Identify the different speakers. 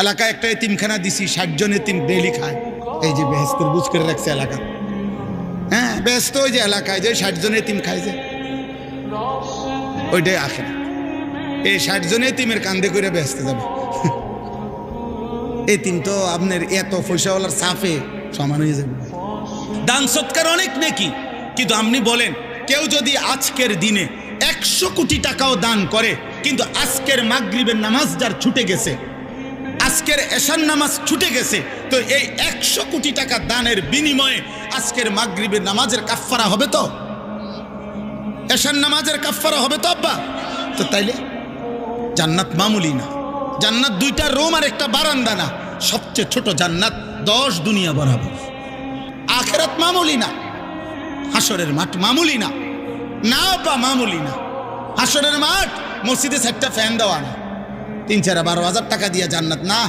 Speaker 1: এলাকায় একটা এতিমখানা দিছি, 60 জন এতিম ডেইলি খায়। এই যে বেহেস্তের বুঝ করে রাখছে এলাকা। হ্যাঁ, বেহেস্ত ওই যে এলাকায় যে 60 জন এতিম খায় যে, ওইটাই আখের। এই 60 জন এতিমের কান্দে করে বেহেস্তে যাবে। এতিম তো আপনার এত পয়সাওয়ালার সাফে সমান হয়ে যাবে। দান সৎকার অনেক নেকি, কিন্তু আপনি বলেন কেউ যদি আজকের দিনে 100 কোটি টাকাও দান করে, কিন্তু আজকের মাগরিবের নামাজ যার ছুটে গেছে, আজকের এশার নামাজ ছুটে গেছে, তো এই 100 কোটি টাকা দানের বিনিময়ে আজকের মাগরিবের নামাজের কাফফারা হবে তো? এশার নামাজের কাফফারা হবে তো আব্বা? তো তাইলে জান্নাত মামুলি না। জান্নাত 2টা রুম আর একটা বারান্দা না, সবচেয়ে ছোট জান্নাত 10 দুনিয়া বরাবর। আখিরাত মামুলি না, হাসরের মাঠ মামুলি না। না আব্বা, মামুলি না। হাসরের মাঠ মসজিদে 4টা ফ্যান দেওয়া না, 3-4-12 হাজার টাকা দিয়ে জান্নাত না।